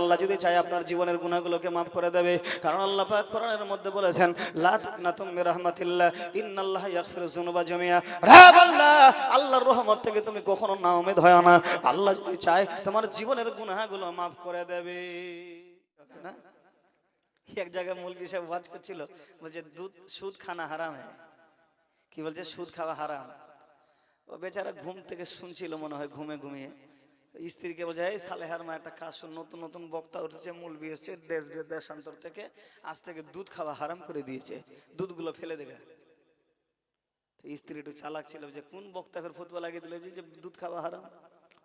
আল্লাহ যদি চায় আপনার জীবনের গুনাহগুলোকে মাফ করে দেবে। কারণ আল্লাহ পাক কোরআনের মধ্যে বলেছেন, লা তাকনাতুম মির রাহমাতিল্লাহ ইন্নাল্লাহা ইয়াগফিরু যুনুবা জামিআ। হে বান্দা, আল্লাহর রহমত থেকে তুমি কখনো নাউমেদ হয় না। আল্লাহ যদি চায় তোমার জীবনের গুনাহগুলো মাফ করে দেবে। না, এক জায়গায় মৌলভী সাহেব ওয়াজ করছিল, বলছে দুধ সুদ খানা হারাম। কি বলছে? সুদ খাওয়া হারাম। ও বেচারা ঘুম থেকে শুনছিল মনে হয়, ঘুমে ঘুমিয়ে স্ত্রীকে বলছে, এই সালেহার মা একটা কাজ শুন, নতুন নতুন বক্তা উঠেছে, মৌলভী এসছে দেশ দেশান্তর থেকে, আজ থেকে দুধ খাওয়া হারাম করে দিয়েছে, দুধগুলো ফেলে দেবে। স্ত্রী একটু চালাক ছিল, যে কোন বক্তা ফের ফতোয়া লাগিয়ে দিল যে দুধ খাওয়া হারাম,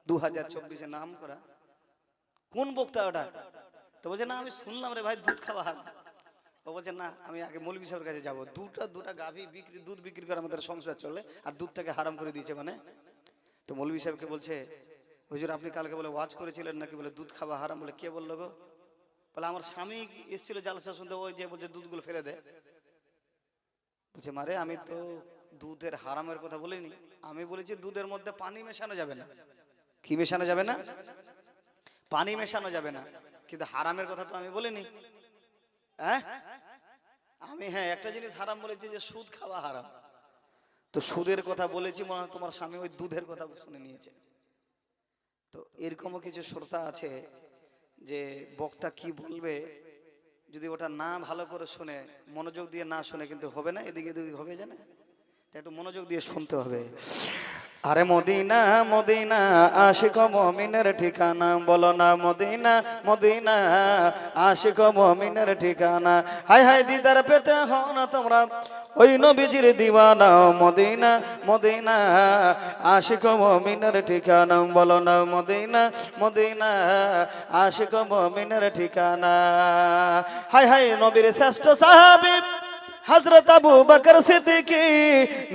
2024-এ নাম করা কোন বক্তা ওটা? তো বলছে না আমি শুনলাম রে ভাই দুধ খাওয়া হারাম। ও বলছে না আমি আগে মৌলভী সাহেবের কাছে যাবো, দুটা গাভী বিক্রি, দুধ বিক্রি করে আমাদের সংসার চলে, আর দুধটাকে হারাম করে দিয়েছে মানে। তো মৌলভী সাহেবকে বলছে, হুজুর আপনি কালকে বলে ওয়াজ করেছিলেন নাকি, বলে দুধ খাওয়া হারাম। বলে কে বললো গো? বলে আমার স্বামী এসেছিল জালসা শুনতে, ওই যে বলছে দুধগুলো ফেলে দে। বলছে মারে আমি তো দুধের হারামের কথা বলিনি, আমি বলেছি দুধের মধ্যে পানি মেশানো যাবে না। কি মেশানো যাবে না? পানি মেশানো যাবে না, কিন্তু হারামের কথা তো আমি বলিনি। হ্যাঁ আমি একটা জিনিস হারাম বলেছি, যে সুদ খাওয়া হারাম। তো সুদের কথা বলেছি, মনে হয় তোমার স্বামী ওই দুধের কথা শুনে নিয়েছে। তো এরকমও কিছু শ্রোতা আছে যে বক্তা কি বলবে যদি ওটা না ভালো করে শুনে, মনোযোগ দিয়ে না শুনে কিন্তু হবে না, এদিকে এদিকে হবে, জানে। একটু মনোযোগ দিয়ে শুনতে হবে। আরে মদিনা মদিনা আশিক মুমিনের ঠিকানা, বলো না মদিনা মদিনা আশিক মুমিনের ঠিকানা। হায় হায় দিদার পেতে হও না তোমরা ওই নবীজির দিওয়ানা, মদিনা মদিনা আশিক মুমিনের ঠিকানা, বলো না মদিনা মদিনা আশিক মুমিনের ঠিকানা। হায় হায় নবীর শ্রেষ্ঠ সাহাবী হযরত আবু বকর সিদ্দিকী,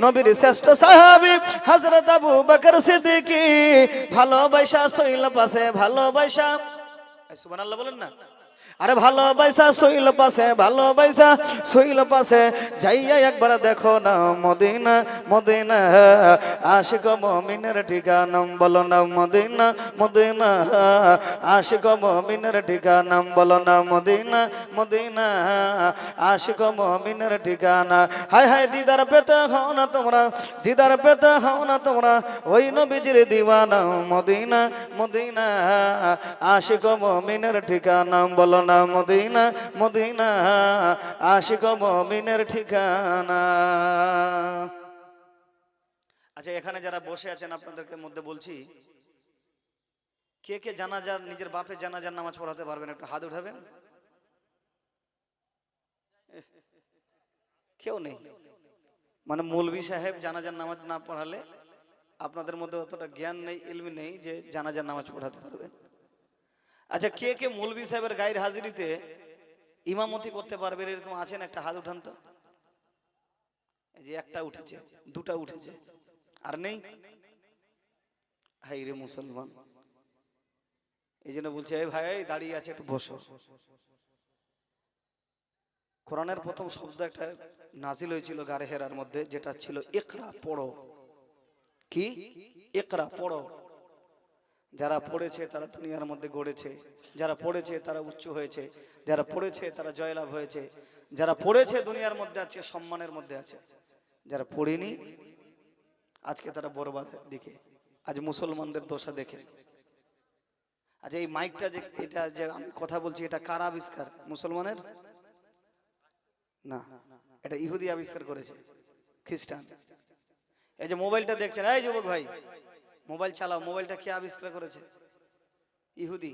নবীর শ্রেষ্ঠ সাহাবী হযরত আবু বকর সিদ্দিকী, ভালোবাসা সইল পাশে, ভালোবাসা সুবহানাল্লাহ বলেন না। আরে ভালোবাসা সইল পাশে, ভালোবাসা সইল পাশে, যাইয়া একবার দেখো না মদিনা মদিনা আশিক মুমিনের ঠিকানা, বলো না মদিনা মদিনা আশিক মুমিনের ঠিকানা, বলো না মদিনা মদিনা আশিক মুমিনের ঠিকানা। হায় হায় দিদার পেতে হও না তোমরা, দিদার পেতে হও না তোমরা ওই নবীজির দিওয়ানা, মদিনা মদিনা আশিক মুমিনের ঠিকানা, বলো না মদিনা মদিনা আশিক মুমিনের ঠিকানা। আচ্ছা এখানে যারা বসে আছেন আপনাদেরকে মধ্যে বলছি, কে কে জানাজার, নিজের বাপের জানাজার নামাজ পড়াতে পারবেন? একটু হাত উঠাবেন। কেউ নেই, মানে মৌলভী সাহেব জানাজার নামাজ না পড়ালে আপনাদের মধ্যে অতটা জ্ঞান নেই, ইলমি নেই যে জানাজার নামাজ পড়াতে পারবেন। আচ্ছা কে কে মৌলভী সাহেবের গায়ের হাজিরিতে ইমামতি করতে পারবেন? এরকম আছেন? একটা হাত উঠান তো। এই যে একটা উঠেছে, দুটা উঠেছে, আর নেই। হাই রে মুসলমান, এই জন্য বলছে এই ভাই দাঁড়িয়ে আছে একটু বসো। কোরআনের প্রথম শব্দ একটা নাজিল হয়েছিল গারে হেরার মধ্যে, যেটা ছিল ইকরা, পড়ো। কি? ইকরা, পড়ো। যারা পড়েছে তারা দুনিয়ার মধ্যে গড়েছে, যারা পড়েছে তারা উচ্চ হয়েছে, যারা পড়েছে তারা জয়লাভ হয়েছে, যারা পড়েছে দুনিয়ার মধ্যে আছে, সম্মানের মধ্যে আছে। যারা পড়েনি আজকে তারা বরবাদ দিকে। আজ মুসলমানদের দশা দেখে। আজ এই মাইকটা যে, এটা যে আমি কথা বলছি, এটা কার আবিষ্কার? মুসলমানের না, এটা ইহুদি আবিষ্কার করেছে, খ্রিস্টান। এই যে মোবাইলটা দেখছেন, এই যুবক ভাই মোবাইল চালাও, মোবাইলটা কে আবিষ্কার করেছে? ইহুদি,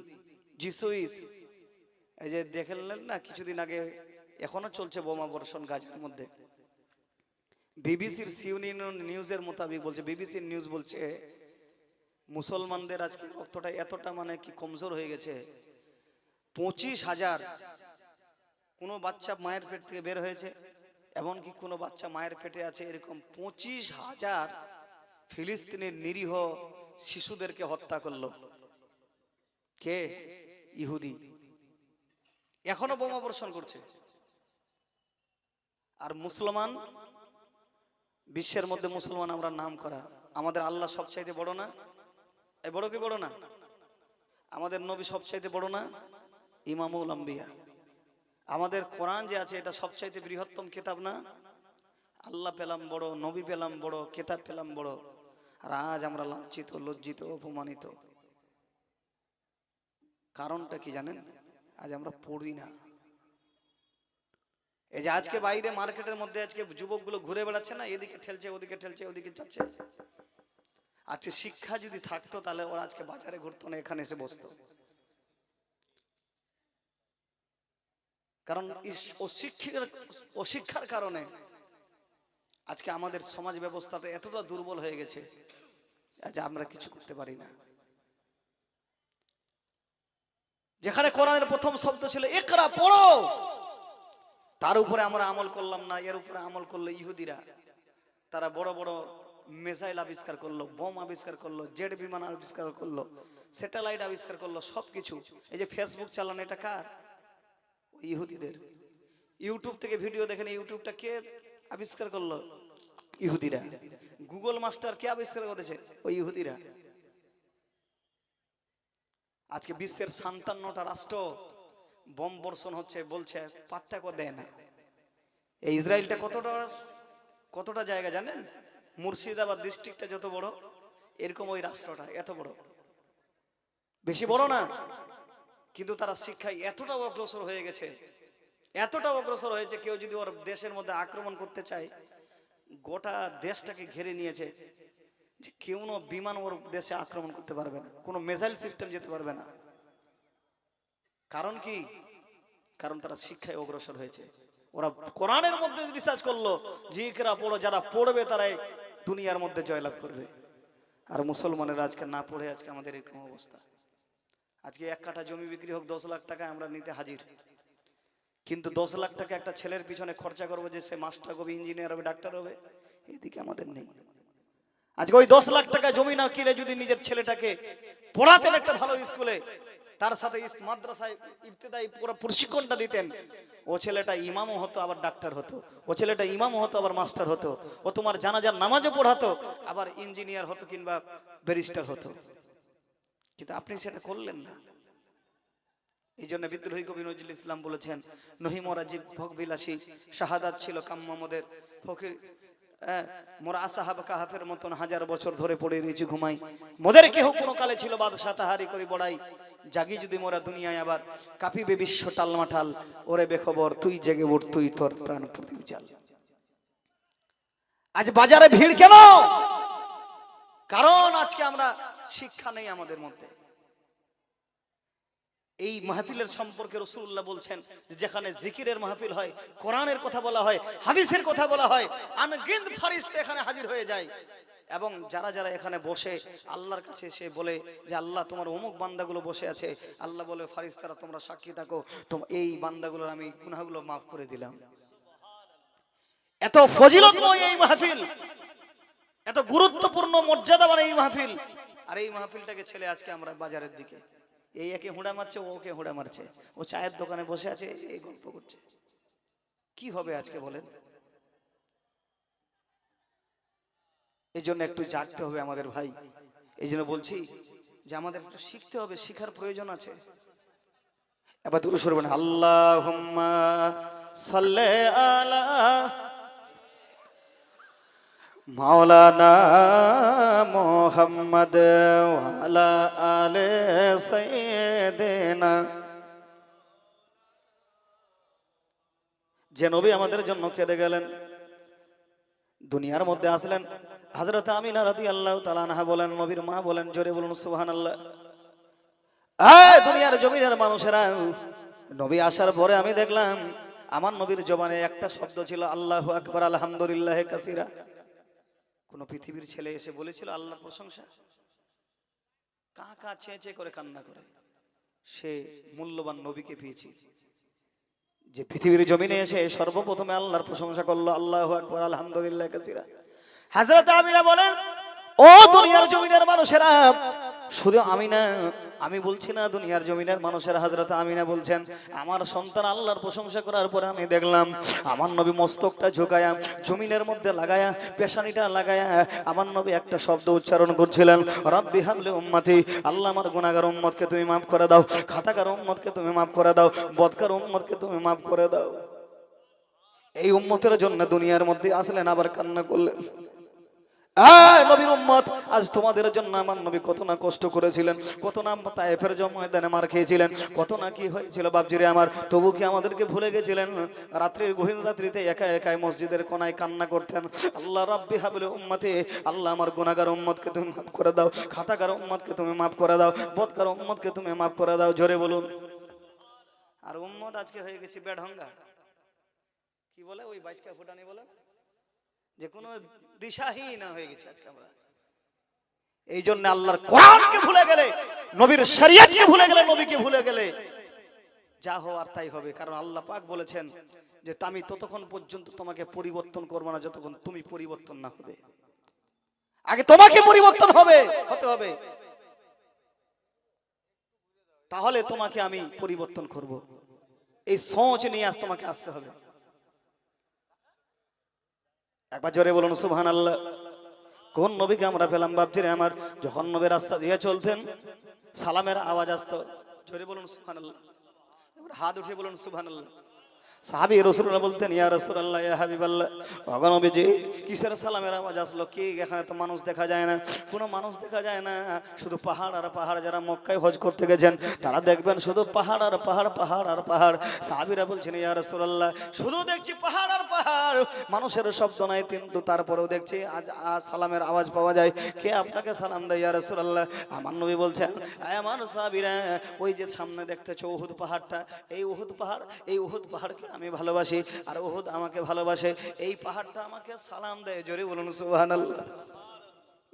জিসুইস। এই যে দেখলেন না কিছুদিন আগে, এখনো চলছে বোমা বর্ষণ গাজার মধ্যে। বিবিসির সিউনিয়ন নিউজের মোতাবেক বলছে, বিবিসির নিউজ বলছে মুসলমানদের আজকে রক্তটা এতটা মানে কি কমজোর হয়ে গেছে, 25,000 কোনো বাচ্চা মায়ের পেট থেকে বের হয়েছে, এমনকি কোনো বাচ্চা মায়ের পেটে আছে, এরকম 25,000 ফিলিস্তিনের নিরীহ শিশুদেরকে হত্যা করলো। কে? ইহুদি। এখনো বোমা বর্ষণ করছে। আর মুসলমান, বিশ্বের মধ্যে মুসলমান আমরা নাম করা, আমাদের আল্লাহ সবচাইতে বড় না? এই বড় কি বড় না? আমাদের নবী সবচাইতে বড় না? ইমামুল আম্বিয়া। আমাদের কোরআন যে আছে এটা সবচাইতে বৃহত্তম কিতাব না? আল্লাহ পেলাম বড়, নবী পেলাম বড়, কিতাব পেলাম বড়, আর আজ আমরা লাঞ্ছিত, লজ্জিত, অপমানিত। কারণটা কি জানেন? আজ আমরা পড়ি না। এই যে আজকে বাইরে মার্কেটের মধ্যে আজকে যুবকগুলো ঘুরে বেড়াচ্ছে না, এদিকে ঠেলছে, ওদিকে ঠেলছে, ওদিকে যাচ্ছে। আজকে শিক্ষা যদি থাকতো তাহলে ওরা আজকে বাজারে ঘুরতো না, এখানে এসে বসতো। কারণ অশিক্ষার কারণে আজকে আমাদের সমাজ ব্যবস্থাটা এতটা দুর্বল হয়ে গেছে যে আমরা কিছু করতে পারি না। যেখানে কোরআনের প্রথম শব্দ ছিল ইকরা, পড়ো, তার উপরে আমরা আমল করলাম না, এর উপরে আমল করলো ইহুদিরা। তারা বড় বড় মিসাইল আবিষ্কার করলো, বোম আবিষ্কার করলো, জেট বিমান আবিষ্কার করলো, স্যাটেলাইট আবিষ্কার করলো, সবকিছু। এই যে ফেসবুক চালানো, এটা কার? ইহুদিদের। ইউটিউব থেকে ভিডিও দেখেন, ইউটিউবটা কে আবিষ্কার করলো? ইহুদিরা। গুগল মাস্টার কে আবিষ্কার করেছে? ওই ইহুদিরা। আজকে বিশ্বের ৫৭টা রাষ্ট্র বোম বর্ষণ হচ্ছে, বলছে পাত্তা কো দেয় না। এই ইসরায়েলটা কতটা জায়গা জানেন? মুর্শিদাবাদ ডিস্ট্রিক্টটা যত বড়, এরকম ওই রাষ্ট্রটা এত বড়, বেশি বড় না, কিন্তু তারা শিক্ষায় এতটা অগ্রসর হয়ে গেছে, এতটা অগ্রসর হয়েছে, কেউ যদি ওর দেশের মধ্যে আক্রমণ করতে চায়, গোটা দেশটাকে ঘিরে নিয়েছে, যে কেউ না বিমান ওর দেশে আক্রমণ করতে পারবে না, কোনো মিসাইল সিস্টেম যেতে পারবে না। কারণ কি? কারণ তারা শিক্ষায় অগ্রসর হয়েছে। ওরা কোরআনের মধ্যে রিসার্চ করলো, জিকরা পড়ো, যারা পড়বে তারাই দুনিয়ার মধ্যে জয়লাভ করবে। আর মুসলমানের আজকে না পড়ে আজকে আমাদের এরকম অবস্থা। আজকে 1 কাঠা জমি বিক্রি হোক 10 লাখ টাকা, আমরা নিতে হাজির, কিন্তু 10 লাখ টাকা একটা ছেলের পিছনে খরচা করবো যে সে মাস্টার হবে, ইঞ্জিনিয়ার হবে, ডাক্তার হবে, এদিকে আমাদের নেই। আজকে ওই 10 লাখ টাকা জমি না কিনে যদি নিজের ছেলেটাকে পড়াতেন একটা ভালো স্কুলে, তার সাথে মাদ্রাসায় ইবতেদায়ী পুরো প্রশিক্ষণটা দিতেন, ও ছেলেটা ইমামও হতো, আবার ডাক্তার হতো, ও ছেলেটা ইমামও হতো, আবার মাস্টার হতো, ও তোমার জানাজার নামাজও পড়াতো, আবার ইঞ্জিনিয়ার হতো কিংবা ব্যারিস্টার হতো। কিন্তু আপনি সেটা করলেন না। এই জন্য বিদ্রোহী কবি নজরুল ইসলাম বলেছেন, নহি মোরা জীব ভোগবিলাসী, শাহাদাত ছিল কাম্য মোদের, ফকির মোরা আসাহাব কাহাফের মতন 1000 বছর ধরে পড়ে রয়েছি ঘুমাই, মোদের কেহ কোনো কালে ছিল বাদশা তাহারি করি বড়াই, জাগি যদি মোরা দুনিয়ায় আবার, কাঁপিবে বিশ্ব টালমাটাল, ওরে বেখবর তুই জেগে উঠ, তুই তোর প্রাণ প্রদীপ জাল। আজ বাজারে ভিড় কেন? কারণ আজকে আমরা শিক্ষা নেই আমাদের মধ্যে। এই মাহফিলের সম্পর্কে রাসূলুল্লাহ বলছেন, যেখানে জিকিরের মাহফিল হয়, কোরআনের কথা বলা হয়, হাদিসের কথা বলা হয়, আনগিনত ফেরেশতা এখানে হাজির হয়ে যায়, এবং যারা যারা এখানে বসে আল্লাহর কাছে এসে বলে যে আল্লাহ তোমার অমুক বান্দাগুলো বসে আছে, আল্লাহ বলে ফেরেশতারা তোমরা সাক্ষী থাকো, এই বান্দাগুলোর আমি গুনাহগুলো মাফ করে দিলাম। এত ফজিলতময় এই মাহফিল, এত গুরুত্বপূর্ণ মর্যাদাবান এই মাহফিল, আর এই মাহফিলটাকে ছেলে আজকে আমরা বাজারের দিকে, এই একে হুড়া মারছে, ওকে হুড়া মারছে, ও চায়ের দোকানে বসে আছে, এই গল্প করছে। কি হবে আজকে বলেন? এই জন্য একটু জাগতে হবে আমাদের ভাই। এই জন্য বলছি যে আমাদের একটু শিখতে হবে, শিখার প্রয়োজন আছে। এবার দুরূদ শরীফ পড়েন, আল্লাহুম্মা সাল্লি আলা মাওলানা মুহাম্মদ ওয়া আলা আলি সাইয়্যিদিনা। যে নবী আমাদের জন্য কেঁদে গেলেন, দুনিয়ার মধ্যে আসলেন, হযরত আমিনা রাদিয়াল্লাহু তাআলা আনহা বলেন, নবীর মা বলেন, জোরে বলুন সুবহানাল্লাহ। এই দুনিয়ার জমিনের মানুষেরা, নবী আসার পরে আমি দেখলাম আমার নবীর জবানে একটা শব্দ ছিল, আল্লাহু আকবার, আলহামদুলিল্লাহ কাসীরা। কোন পৃথিবীর ছেলে এসে বলেছিল আল্লাহর প্রশংসা? কা কা চেয়ে চেয়ে করে কান্না করে। সে মূল্যবান নবীকে পেয়েছি, যে পৃথিবীর জমিনে এসে সর্বপ্রথমে আল্লাহর প্রশংসা করলো, আল্লাহু আকবার, আলহামদুলিল্লাহ কাসীরা। হযরত আমিনা বলেন, ও দুনিয়ার জমিনের মানুষেরা, শুধু আমি না, আমি বলছি না, দুনিয়ার জমিনের মানুষের হযরত আমিনা বলছেন, আমার সন্তান আল্লাহর প্রশংসা করার পরে আমি দেখলাম আমার নবী মস্তকটা ঝুঁকায়া জমিনের মধ্যে লাগায়া পেশানিটা লাগায়া আমার নবী একটা শব্দ উচ্চারণ করছিলেন, রব্বি হাবলি উম্মতি, আল্লাহ আমার গুনাহগার উম্মতকে তুমি মাফ করে দাও, খাতাকার উম্মতকে তুমি মাফ করে দাও, বদকার উম্মতকে তুমি মাফ করে দাও। এই উম্মতের জন্য দুনিয়ার মধ্যে আসলেন, আবার কান্না করলেন। নবীর উম্মত, আজ তোমাদের জন্য আমার নবী কত না কষ্ট করেছিলেন, কত না তায়েফের ময়দানে মার খেয়েছিলেন, কত না কি হয়েছিল বাপজিরে আমার, তবু কি আমাদেরকে ভুলে গেছিলেন? রাত্রির গহীন রাত্রিতে একা একাই মসজিদের কোনায় কান্না করতেন, আল্লাহ রাব্বি হাবলি উম্মতি, আল্লাহ আমার গুনাহগার উম্মতকে তুমি মাফ করে দাও, খাতাকার উম্মতকে তুমি মাফ করে দাও, বদকার উম্মতকে তুমি মাফ করে দাও। জোরে বলুন। আর উম্মত আজকে হয়ে গেছে বেঢঙ্গা, কি বলে ওই বাইচকা ফুটানি বলে, যে কোনো দিশাহীন হয়ে গেছে আজকে আমরা। এই জন্য আল্লাহর কোরআনকে ভুলে গেলে, নবীর শরীয়তকে ভুলে গেলে, নবীকে ভুলে গেলে যা হওয়ার তাই হবে। কারণ আল্লাহ পাক বলেছেন যে আমি ততক্ষণ পর্যন্ত তোমাকে পরিবর্তন করবো না যতক্ষণ তুমি পরিবর্তন না হবে। আগে তোমাকে পরিবর্তন হতে হবে, তাহলে তোমাকে আমি পরিবর্তন করব। এই সোচ নিয়ে আজ তোমাকে আসতে হবে। একবার জোরে বলুন সুবহানাল্লাহ। কোন নবীকে আমরা পেলাম বাপজিরে আমার, যখন নবী রাস্তা দিয়ে চলতেন সালামের আওয়াজ আসতো, জোরে বলুন সুবহানাল্লাহ, এবার হাত উঠিয়ে বলুন সুবহানাল্লাহ। সাহাবী রাসূলুল্লাহ বলতেন, ইয়া রাসূলুল্লাহ, ইয়া হাবিবাল্লাহ, ওগো নবীজি কিসের সালামের আওয়াজ আসলো? কি এখানে তো মানুষ দেখা যায় না, কোনো মানুষ দেখা যায় না, শুধু পাহাড় আর পাহাড়। যারা মক্কায় হজ করতে গেছেন তারা দেখবেন শুধু পাহাড় আর পাহাড়, পাহাড় আর পাহাড়। সাহাবীরা বলছেন, ইয়া রাসূলুল্লাহ, শুধু দেখছি পাহাড় আর পাহাড়, মানুষের শব্দ নাই, কিন্তু তারপরেও দেখছি আজ সালামের আওয়াজ পাওয়া যায়। কে আপনাকে সালাম দেয় ইয়া রাসূলুল্লাহ? আমার নবী বলছেন, আমার সাহাবীরা, ওই যে সামনে দেখতেছো উহুদ পাহাড়টা, এই উহুদ পাহাড়, এই উহুদ পাহাড়কে আমি ভালোবাসি আর উহুদ আমাকে ভালোবাসে, এই পাহাড়টা আমাকে সালাম দেয়। জোরে বলুন সুবহানাল্লাহ।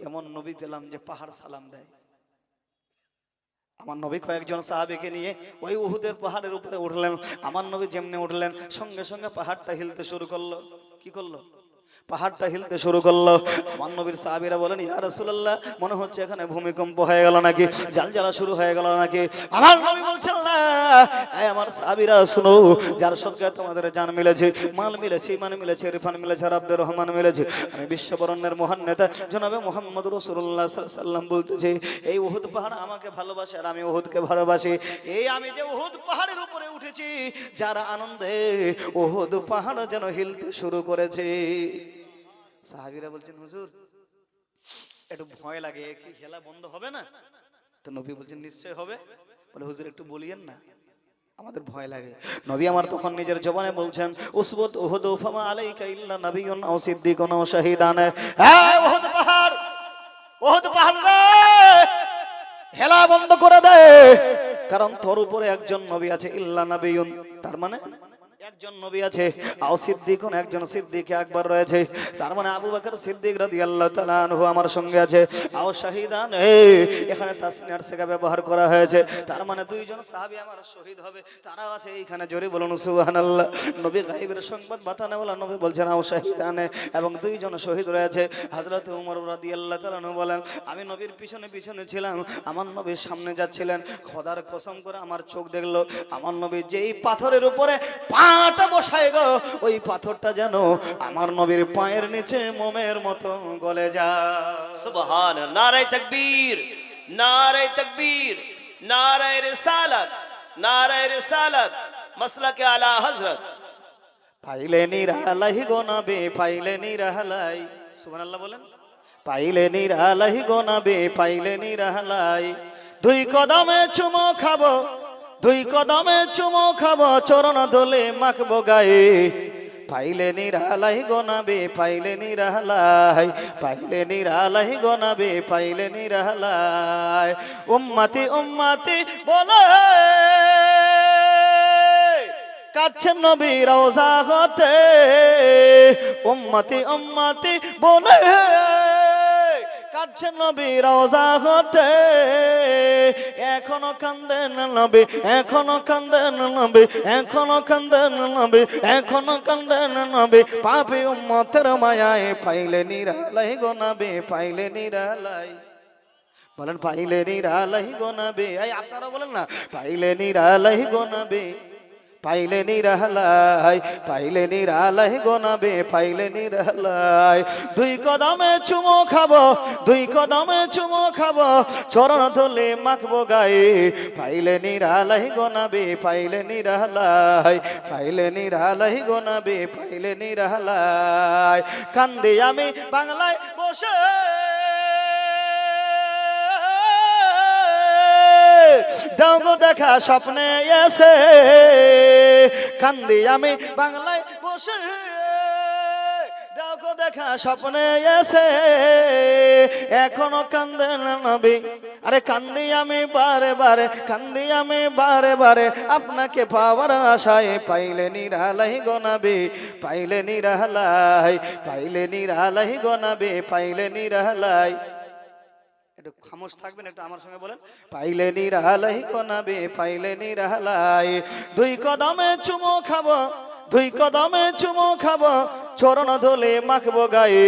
এমন নবী পেলাম যে পাহাড় সালাম দেয়। আমার নবী কয়েকজন সাহাবীকে নিয়ে ওই উহুদের পাহাড়ের উপরে উঠলেন। আমার নবী যেমনি উঠলেন সঙ্গে সঙ্গে পাহাড়টা হিলতে শুরু করলো। কি করলো? পাহাড়টা হিলতে শুরু করলো। আমার নবীর সাহাবীরা বলেন, ইয়া রাসূলুল্লাহ, মনে হচ্ছে এখানে ভূমিকম্প হয়ে গেল নাকি, জালজালা শুরু হয়ে গেল নাকি? আমার নবী বলছেন, না, এই আমার সাহাবীরা শুনো, যার সদকায় তোমাদের জান মিলেছে, মাল মিলেছে, ঈমান মিলেছে, ইরফান মিলেছে, রাব্বুর রহমান মিলেছে, আমি বিশ্ববরণ্যের মহান নেতা জনাবে মুহাম্মদ রাসূলুল্লাহ সাল্লাল্লাহু আলাইহি ওয়াসাল্লাম বলতেছি, এই উহুদ পাহাড় আমাকে ভালোবাসে আর আমি উহুদকে ভালোবাসি। এই আমি যে উহুদ পাহাড়ের উপরে উঠেছি, যার আনন্দে উহুদ পাহাড় যেন হিলতে শুরু করেছে। সাহাবীরা বলছেন, হুজুর একটু ভয় লাগে, কি হেলা বন্ধ হবে না? তো নবী বলছেন, নিশ্চয় হবে। বলে, হুজুর একটু বলিয়েন না, আমাদের ভয় লাগে। নবী আমার তখন নিজের জবানে বলছেন, উসবুত উহুদ ফামা আলাইকা ইল্লা নাবিয়্যুন আও সিদ্দীকুন আও শাহীদান। এই উহুদ পাহাড়, উহুদ পাহাড় রে, হেলা বন্ধ করে দে, কারণ তোর উপরে একজন নবী আছে, ইল্লা নাবিয়্যুন, তার মানে একজন নবী আছে, আও সিদ্দিকুন, একজন সিদ্দিক আকবর রয়েছে, তার মানে আবু বকর সিদ্দিক রাদিয়াল্লাহু তাআলা আনহু আমার সঙ্গে আছে, আও শাহীদান, এখানে তাসনিয়ার সিগা ব্যবহার করা হয়েছে, তার মানে দুইজন সাহাবী আমার শহীদ হবে, তারাও আছে এইখানে। জোরে বলুন সুবহানাল্লাহ। নবী গায়বের সংবাদ বাতানেওয়ালা নবী বলছেন, আও শাহীদান, এবং দুইজন শহীদ রয়েছে। হযরত ওমর রাদিয়াল্লাহু তাআলা আনহু বলেন, আমি নবীর পিছনে পিছনে ছিলাম, আমার নবীর সামনে যাচ্ছিলেন, খোদার কসম করে আমার চোখ দেখলো আমার নবী যেই পাথরের উপরে পাটা বসায় গো, ওই পাথরটা যেন আমার নবীর পায়ের নিচে মোমের মতো গলে যায়। সুবহানাল্লাহ। নারে তাকবীর, নারে তাকবীর, নারে রিসালাত, নারে রিসালাত, মাসলাকে আলা হযরত। পাইলে নিরালাই গো নবী, পাইলে নিরালাই, সুবহানাল্লাহ বলেন। পাইলে নিরালাই গো নবী, পাইলে নিরালাই, দুই কদমে চুমো খাবো, দুই কদমে চুমো খাবো, চরণ ধুলি মাখবো গায়ে। পাইলে নিরালাই গো নবী, পাইলে নিরালাই, পাইলে নিরালাই গো নবী, পাইলে নিরালাই। উম্মতি উম্মতি বলে কাছেন নবী রওজা হতে, উম্মতি উম্মতি বলে কাছেন নবী রওজা হতে, এখনো কান্দেন নবী, এখনো কান্দেন নবী, এখনো কান্দেন নবী, এখনো কান্দেন নবী, পাপী উম্মতের মায়ায় পাইলে নিরালাই গো নবী, পাইলে নিরালাই, বলেন পাইলে নিরালাই গো নবী, এই আপনারা বলেন না, পাইলে নিরালাই গো নবী, পাইলে নিরালাই, পাইলে নিরালাই গো নবী, পাইলে নিরালাই। দুই কদমে চুমো খাবো, দুই কদমে চুমো খাবো, চরণ ধুলি মাখবো গায়ে, পাইলে নিরালাই গো নবী, পাইলে নিরালাই, পাইলে নিরালাই গো নবী, পাইলে নিরালাই। কান্দি আমি বাংলায় বসে, দাও গো দেখা স্বপ্নে এসে, কান্দি আমি বাংলায় বসে, দাও গো দেখা স্বপ্নে এসে, এখনো কান্দেন নবী, আরে কান্দি আমি বারে বারে, কান্দি আমি বারে বারে, আপনাকে পাওয়ার আশায়, পাইলে নিরালাই গো নবী, পাইলে নিরালাই, পাইলে নিরালাই গো নবী, পাইলে নিরালাই। একটু খামোশ থাকবেন, একটু আমার সঙ্গে বলেন, পাইলে নিরালাই গো নবী, পাইলে নিরালাই। দুই কদমে চুমো খাবো, দুই কদমে চুমো খাবো, চরণ ধুলি মাখবো গায়ে,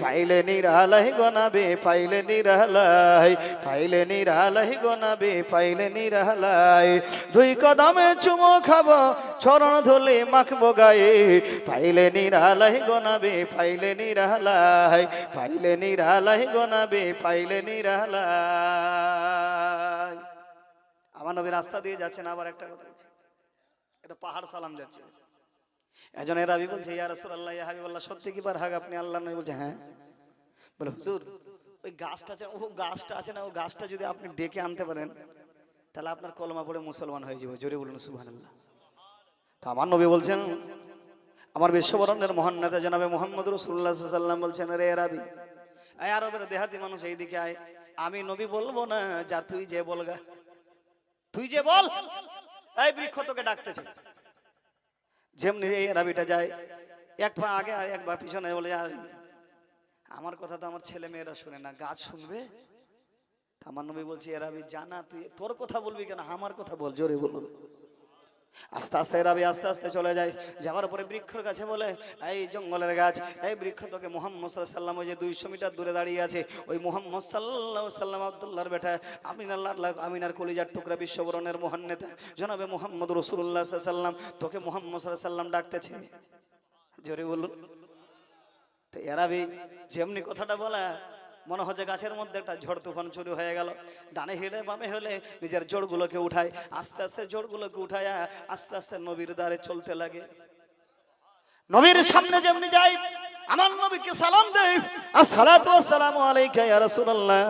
পাইলে নিরালাই গো নবী, পাইলে নিরালাই, পাইলে নিরালাই গো নবী, পাইলে নিরালাই। দুই কদমে চুমো খাবো, চরণ ধুলি মাখবো গায়ে, পাইলে নিরালাই গো নবী, পাইলে নিরালাই, পাইলে নিরালাই গো নবী, পাইলে নিরালাই। আমার নবী রাস্তা দিয়ে যাচ্ছেন, আবার একটা কথা বলছি, এটা পাহাড় সালাম যাচ্ছে। একজন রাবি বলছে, ইয়া রাসূলুল্লাহ, ইয়া হাবিবাল্লাহ, সত্যি কি বার হাগ আপনি আল্লাহর নবী? বলছে হ্যাঁ। বলে হুজুর, ওই গাছটা আছে, ও গাছটা আছে না, ও গাছটা যদি আপনি ডেকে আনতে পারেন, তাহলে আপনার কলমা পড়ে মুসলমান হয়ে যাবে। জোরে বলুন সুবহানাল্লাহ। তো আমার নবী বলছেন, আমার বিশ্ববরণের মহান নেতা জনাবে মুহাম্মদ রাসূলুল্লাহ সাল্লাল্লাহু আলাইহি ওয়াসাল্লাম বলছেন, রে রাবি, এই আরবের দেহাতি মানুষ এইদিকে আয়, আমি নবী বলবো না, যা তুই যে বলগা, তুই যে বল, এই বৃক্ষ তোকে ডাকতেছে। যেমনি এই রাবিটা যায়, এক পা আগে আর এক পা পিছনে, বলে আর আমার কথা তো আমার ছেলে মেয়েরা শুনে না, গাছ শুনবে। আমার নবী বলছে, এ রাবি জানা, তুই তোর কথা বলবি কেন, আমার কথা বল। জোরে বলুন। আস্তে আস্তে রাবি আস্তে আস্তে চলে যায়, যাওয়ার পরে বৃক্ষের কাছে বলে, এই জঙ্গলের গাছ, এই বৃক্ষ তোকে মুহাম্মদ সাল্লাল্লাহু আলাইহি ওয়াসাল্লাম, ওই যে 200 মিটার দূরে দাঁড়িয়ে আছে, ওই মুহাম্মদ সাল্লাল্লাহু আলাইহি ওয়াসাল্লাম আব্দুল্লাহর বেটা, আমিনার কলিজার টুকরা, বিশ্ববরণের মহান নেতা জনাবে মুহাম্মদ রাসূলুল্লাহ সাল্লাল্লাহু আলাইহি ওয়াসাল্লাম, তোকে মুহাম্মদ সাল্লাল্লাহু আলাইহি ওয়াসাল্লাম ডাকতেছে। জোরে বলুন। তো এরাবি যেমনি কথাটা বলা, মনে হচ্ছে গাছের মধ্যে একটা ঝড় তুফান শুরু হয়ে গেল। ডানে হেলে বামে হেলে নিজের জোড়গুলোকে উঠায়, আস্তে আস্তে জোড়গুলোকে উঠায় আস্তে আস্তে নবীর দ্বারে চলতে লাগে। নবীর সামনে যেমনি যায়, আমার নবীকে সালাম দেয়, আসসালাতু ওয়াসসালামু আলাইকা ইয়া রাসূলুল্লাহ,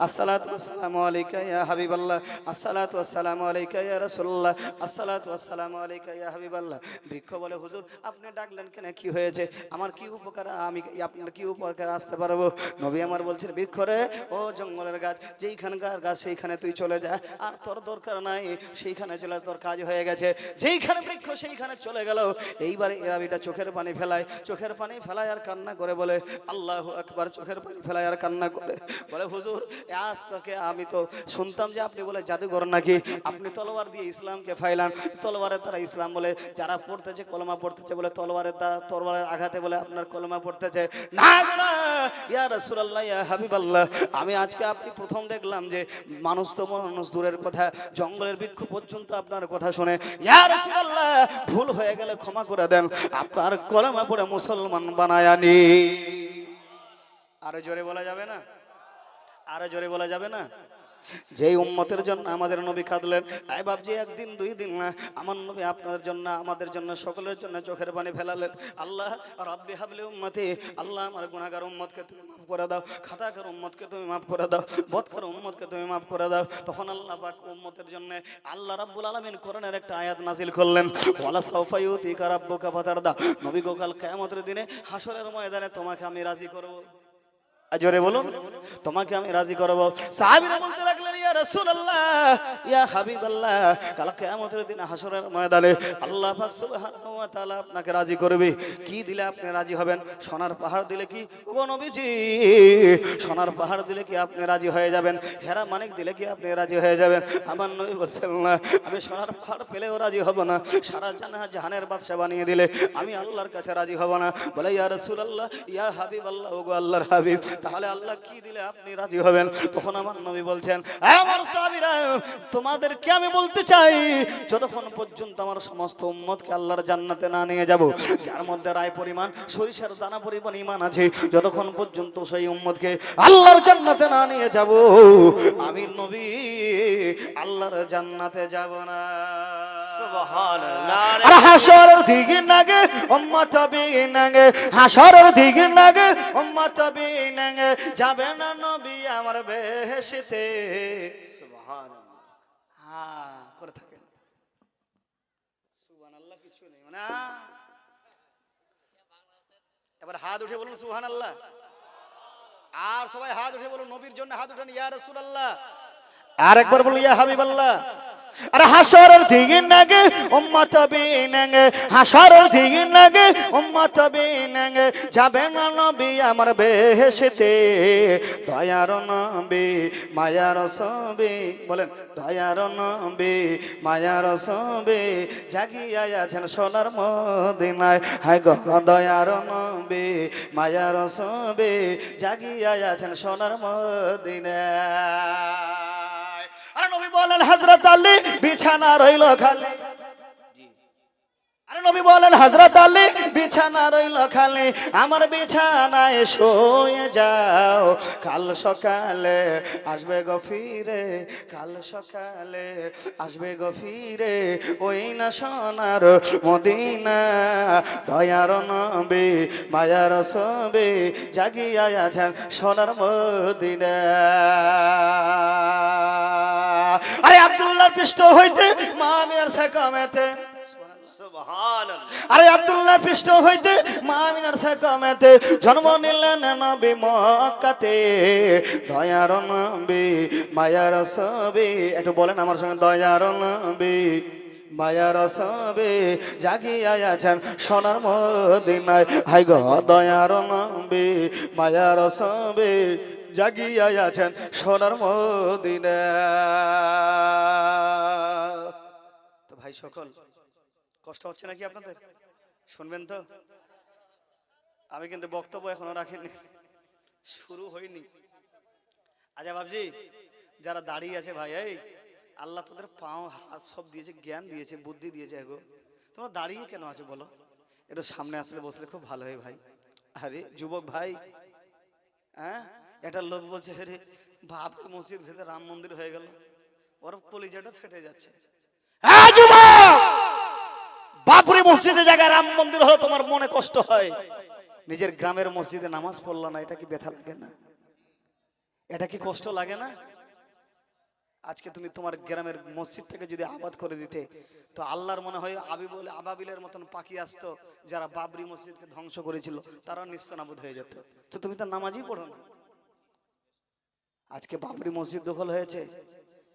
আসসালাতু ওয়াসসালামু আলাইকা ইয়া হাবিবাল্লাহ, আসসালাতু ওয়াসসালামু আলাইকা ইয়া রাসূলুল্লাহ, আসসালাতু ওয়াসসালামু আলাইকা ইয়া হাবিবাল্লাহ। বৃক্ষ বলে, হুজুর আপনি ডাকলেন কেন, কি হয়েছে, আমার কি উপকার, আমি আপনার কি উপকার আসতে পারবো? নবী আমার বলছেন, বৃক্ষ রে, ও জঙ্গলের গাছ, যেইখানকার গাছ সেইখানে তুই চলে যা, আর তোর দরকার নাই, সেইখানে চলে তোর কাজ হয়ে গেছে। যেইখানে বৃক্ষ সেইখানে চলে গেল। এইবারে এরাবিটা চোখের পানি ফেলায়, চোখের পানি ফেলায় আর কান্না করে, বলে আল্লাহু আকবার, চোখের পানি ফেলায় আর কান্না করে, বলে হুজুর আজ থেকে আমি তো শুনতাম যে আপনি বলে জাদুঘর নাকি, আপনি তলোয়ার দিয়ে ইসলামকে ফাইলান, তলোয়ারের দ্বারা ইসলাম বলে যারা পড়তেছে কলমা পড়তেছে, বলে তলোয়ারের দ্বারা, তলোয়ারের আঘাতে বলে আপনার কলমা পড়তেছে। না না ইয়া রাসূলুল্লাহ, ইয়া হাবিবাল্লাহ, আমি আজকে আপনি প্রথম দেখলাম যে মানুষ তো মানুষ দূরের কথা, জঙ্গলের বৃক্ষ পর্যন্ত আপনার কথা শুনে, ইয়া রাসূলুল্লাহ ভুল হয়ে গেলে ক্ষমা করে দেন, আপনার কলমা পড়ে মুসলমান বানায় আনি। আরো জোরে বলা যাবে না, আরো জোরে বলা যাবে না। যেই উম্মতের জন্য আমাদের নবী কাঁদলেন, আই বাপজি একদিন দুই দিন না, আমার নবী আপনাদের জন্য, আমাদের জন্য, সকলের জন্য চোখের পানি ফেলালেন। আল্লাহ রাব্বি হাবলি উম্মতি, আল্লাহ আমার গুনাহগার উম্মতকে তুমি মাফ করে দাও, খাতাকার উম্মতকে তুমি মাফ করে দাও, বদকার উম্মতকে তুমি মাফ করে দাও। তখন আল্লাহ পাক উম্মতের জন্য আল্লাহ রাব্বুল আলামিন কোরআনের একটা আয়াত নাজিল করলেন, ওয়ালা সাউফা ইউতিকা রাব্বুকা ফাতারদা, নবী গো কাল কিয়ামতের দিনে হাসরের ময়দানে তোমাকে আমি রাজি করব। জোরে বলুন, তোমাকে আমি রাজি করব। সাহাবীরা বলতে লাগলেন, ইয়া রাসূলুল্লাহ ইয়া হাবিবাল্লাহ, কাল কিয়ামতের দিন হাসরের ময়দানে আল্লাহ পাক সুবহানাহু ওয়া তাআলা আপনাকে রাজি করবে। কি দিলে আপনি রাজি হবেন? সোনার পাহাড় দিলে কি ওগো নবীজি, সোনার পাহাড় দিলে কি আপনি রাজি হয়ে যাবেন? হেরা মানিক দিলে কি আপনি রাজি হয়ে যাবেন? আমার নবী বলছেন না, আমি সোনার পাহাড় পেলেও রাজি হব না। সারা জাহানের বাদশা বানিয়ে দিলে আমি আল্লাহর কাছে রাজি হব না। বলে ইয়া রাসূলুল্লাহ ইয়া হাবিবাল্লাহ, ওগো আল্লাহর হাবিব, তাহলে আল্লাহ কি দিলে আপনি রাজি হবেন? তখন আমার নবী বলছেন, আমার সাহাবীরা, তোমাদেরকে আমি বলতে চাই, যতক্ষণ পর্যন্ত আমার সমস্ত উম্মতকে আল্লাহর জান্নাতে না নিয়ে যাব, যার মধ্যে রায় পরিমাণ সরিষার দানা পরিমাণ ঈমান আছে, যতক্ষণ পর্যন্ত সেই উম্মতকে আল্লাহর জান্নাতে না নিয়ে যাব, আমি নবী আল্লাহর জান্নাতে যাব না। সুবহানাল্লাহ। আর হাসরের দিকে নাগে উম্মত বিনাগে, হাসরের দিকে নাগে উম্মত বিনাগে, যাবে না নবী আমার বেহেশতে। সুবহানাল্লাহ। হ্যাঁ করে থাকেন সুবহানাল্লাহ, কিছু নেই মানে। এবার হাত উঠে বলুন সুবহানাল্লাহ, আর সবাই হাত উঠে বলুন নবীর জন্য হাত উঠান, ইয়া রাসূলুল্লাহ। আর একবার বলুন ইয়া হাবিবাল্লাহ। আরে হাসরের দিকে নাগে উম্মত বিনাগে, হাসরের দিকে নাগে উম্মত বিনাগে, যাবে না নবী আমার বেহেশতে। দয়ার নবী মায়ার ছবি, বলেন দয়ার নবী মায়ার ছবি, জাগিয়া আছেন সোনার মদিনায়। হায় গো দয়ার নবী মায়ার ছবি, জাগিয়া আছেন সোনার মদিনায়। আরে নবী বলেন হযরত আলী বিছানা রইল খালি, আরে নবী বলেন হযরত আলী বিছানা রইল খালি, আমার বিছানায় শুয়ে যাও, কাল সকালে আসবে গো ফিরে, কাল সকালে আসবে গো ফিরে, ওই না সোনার মদিনা। দয়ার নবী মায়ার ছবি, জাগিয়া আছেন সোনার মদিনা। আরে আব্দুল্লাহর পৃষ্ঠ হইতে মা আমিনার সাকামেতে, সুবহানাল্লাহ। আরে আব্দুল্লাহর পৃষ্ঠ হইতে মা আমিনার সাকামেতে জন্ম নিলেন নবী মক্কাতে। দয়ার নবী মায়ার ছবি, একটু বলেন আমার সঙ্গে, দয়ার নবী মায়ার ছবি, জাগিয়া আছেন সোনার মদিনায়। হাই গো দয়ার নবী মায়ার ছবি, জাগিয়া আছেন সোনার মদিনায়। তো ভাই সকল, কষ্ট হচ্ছে নাকি আপনাদের? শুনবেন তো? আমি কিন্তু বক্তব্য এখনো রাখিনি, শুরু হয়নি। আচ্ছা বাবজি, যারা দাঁড়িয়ে আছে ভাই, এই আল্লাহ তোদের পাও হাত সব দিয়েছে, জ্ঞান দিয়েছে, বুদ্ধি দিয়েছে, এগো তোমরা দাঁড়িয়ে কেন আছো বলো? একটু সামনে আসলে বসলে খুব ভালো হয় ভাই। আরে যুবক ভাই, হ্যাঁ একটা লোক বলছে রে বাপ মসজিদ ভেতরে রাম মন্দির হয়ে গেল, ওর কলিজাটা ফেটে যাচ্ছে। হ্যাঁ যুবক, বাপরে মসজিদে জায়গায় রাম মন্দির হলো, তোমার মনে কষ্ট হয়, নিজের গ্রামের মসজিদে নামাজ পড়লো না, এটা কি ব্যথা লাগে না? এটা কি কষ্ট লাগে না? আজকে তুমি তোমার গ্রামের মসজিদ থেকে যদি আবাদ করে দিতে, তো আল্লাহর মনে হয় আবাবিলের মতন পাখি আসতো, যারা বাবরি মসজিদকে ধ্বংস করেছিল তারা নিস্তানাবুদ হয়ে যেত। তো তুমি তো নামাজই পড়ো না। আজকে বাবরি মসজিদ দখল হয়েছে,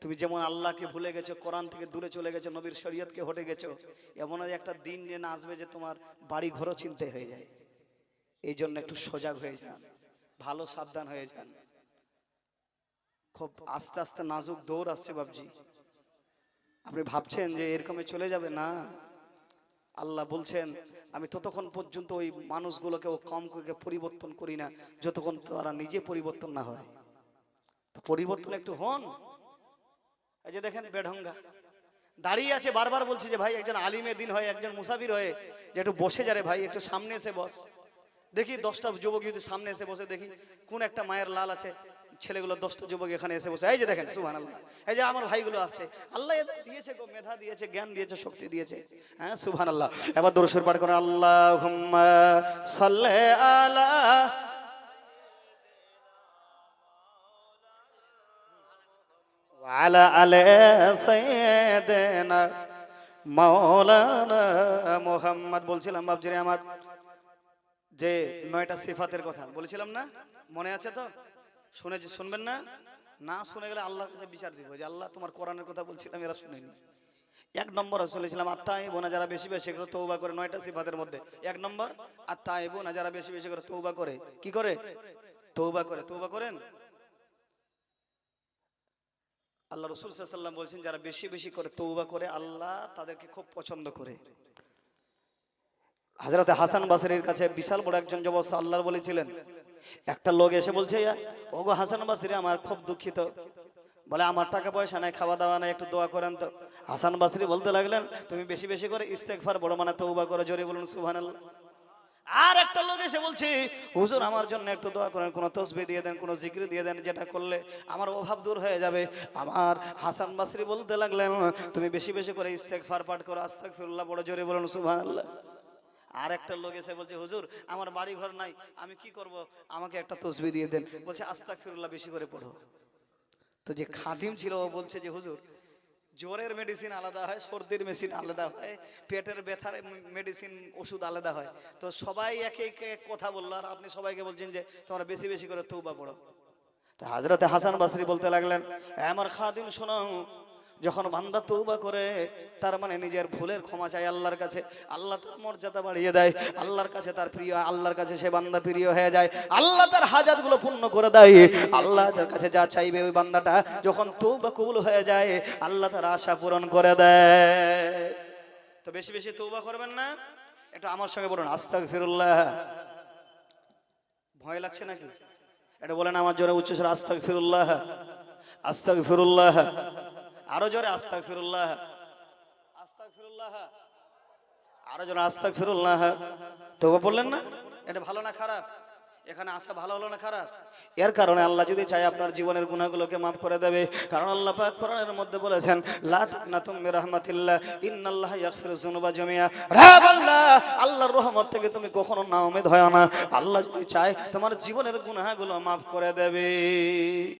তুমি যেমন আল্লাহকে ভুলে গেছো, কোরআন থেকে দূরে চলে গেছো, নবীর শরীয়তকে হটে গেছো, এমন একটা দিন নিয়ে আসবে যে তোমার বাড়ি ঘরও চিনতে হয়ে যায়। এই জন্য একটু সজাগ হয়ে যান, ভালো সাবধান হয়ে যান। খুব আস্তে আস্তে নাজুক দৌড় আসছে বাবজি। আপনি ভাবছেন যে এরকমই চলে যাবে না, আল্লাহ বলছেন আমি ততক্ষণ পর্যন্ত ওই মানুষগুলোকে ও কম করে পরিবর্তন করি না যতক্ষণ তারা নিজে পরিবর্তন না হয়। পরিবর্তন একটু হন। এই যে দেখেন বেঢঙ্গা দাঁড়িয়ে আছে, বারবার বলছি যে ভাই একজন আলিমে দিন হয়, একজন মুসাফির হয়ে, যে একটু বসে যারে ভাই, একটু সামনে এসে বস। দেখি 10টা যুবক যদি সামনে এসে বসে, দেখি কোন একটা মায়ের লাল আছে, ছেলেগুলো 10টা যুবক এখানে এসে বসে। এই যে দেখেন সুবহানাল্লাহ, এই যে আমার ভাইগুলো আসছে, আল্লাহ এদের দিয়েছে গো, মেধা দিয়েছে, জ্ঞান দিয়েছে, শক্তি দিয়েছে। হ্যাঁ সুবহানাল্লাহ। এবার দরুদ শরীফ পাঠ করেন, আল্লাহুম্মা সাল্লি আলা ওয়ালা আলে সাইয়্যিদিনা মাওলানা মুহাম্মদ। বলছিলাম বাবজিরে আমার যে 9টা সিফাতের কথা বলেছিলাম না, মনে আছে তো? শুনবেন না? না শুনে গেলে আল্লাহর কাছে বিচার দিব যে আল্লাহ তোমার কোরআনের কথা বলছিলাম এরা শুনেনি। এক নম্বর শুনেছিলাম আত্মাইবুনা যারা বেশি বেশি করে তওবা করে, 9টা সিফাতের মধ্যে এক নম্বর আত্মাইবুনা যারা বেশি বেশি করে তওবা করে। কি করে? তওবা করে। তওবা করেন। আল্লাহ রাসূল সাল্লাল্লাহু আলাইহি ওয়াসাল্লাম বলেছেন যারা বেশি বেশি করে তওবা করে আল্লাহ তাদেরকে খুব পছন্দ করে। হযরত হাসান বসরির কাছে বিশাল বড় একজন যুবক আল্লাহর বলেছিলেন, একটা লোক এসে বলছে ওগো হাসান বসরি আমার খুব দুঃখিত, বলে আমার টাকা পয়সা নাই, খাওয়া দাওয়া নাই, একটু দোয়া করেন তো। হাসান বসরি বলতে লাগলেন তুমি বেশি বেশি করে ইস্তেগফার বড় মানে তওবা করো, জোরে বলুন সুবহানাল্লাহ। আর একটা লোক এসে বলছে হুজুর আমার জন্য একটু দোয়া করেন, কোন তাসবিহ দিয়ে দেন, কোন জিকির দিয়ে দেন, যেটা করলে আমার অভাব দূর হয়ে যাবে। আমার হাসান বসরি বলতে লাগলেন তুমি বেশি বেশি করে ইস্তেগফার পাঠ করো, আস্তাগফিরুল্লাহ বড়, জোরে বলুন সুবহানাল্লাহ। আর একটা লোক এসে বলছে হুজুর আমার বাড়ি ঘর নাই, আমি কি করব, আমাকে একটা তাসবিহ দিয়ে দেন। বলছে আস্তাগফিরুল্লাহ বেশি করে পড়ো। তো যে খাদিম ছিল ও বলছে যে হুজুর জ্বরের মেডিসিন আলাদা হয়, সর্দির মেডিসিন আলাদা হয়, পেটের ব্যথার মেডিসিন ওষুধ আলাদা হয়, তো সবাই এক এক কথা বললো আর আপনি সবাইকে বলছেন যে তোমরা বেশি বেশি করে তওবা পড়ো। তো হযরত হাসান বসরি বলতে লাগলেন আমার খাদিম শোনো, যখন বান্দা তওবা করে তার মানে নিজের ভুলের ক্ষমা চায় আল্লাহর কাছে, আল্লাহ তার মর্যাদা বাড়িয়ে দেয়, আল্লাহর কাছে তার প্রিয়, আল্লাহর কাছে সে বান্দা প্রিয় হয়ে যায়, আল্লাহ তার হাজাতগুলো পূর্ণ করে দেয়। আল্লাহ তার কাছে যা চাইবে ওই বান্দাটা যখন তওবা কবুল হয়ে যায় আল্লাহ তার আশা পূরণ করে দেয়। তো বেশি বেশি তওবা করবেন না? এটা আমার সঙ্গে বলুন আস্তাগফিরুল্লাহ। ভয় লাগছে নাকি? এটা বলেন আমার জোরে উচ্চস্বরে আস্তাগফিরুল্লাহ, আস্তাগফিরুল্লাহ। আরো জোরে আস্তাগফিরুল্লাহ, আস্তাগফিরুল্লাহ, আরো জোরে আস্তাগফিরুল্লাহ। তওবা বললেন না? এটা ভালো না খারাপ? এখানে আসা ভালো হলো না খারাপ? এর কারণে আল্লাহ যদি চায় আপনার জীবনের গুনাহগুলোকে মাফ করে দেবে, কারণ আল্লাহ পাক কোরআনের মধ্যে বলেছেন লা তাকনাতুম মির রাহমাতিল্লাহ ইন্নাল্লাহা ইয়াগফিরু যুনুবা জামিআ। হে বান্দা আল্লাহর রহমত থেকে তুমি কখনো নাউমেদ হয় না, আল্লাহ যদি চায় তোমার জীবনের গুনাহগুলো মাফ করে দেবে।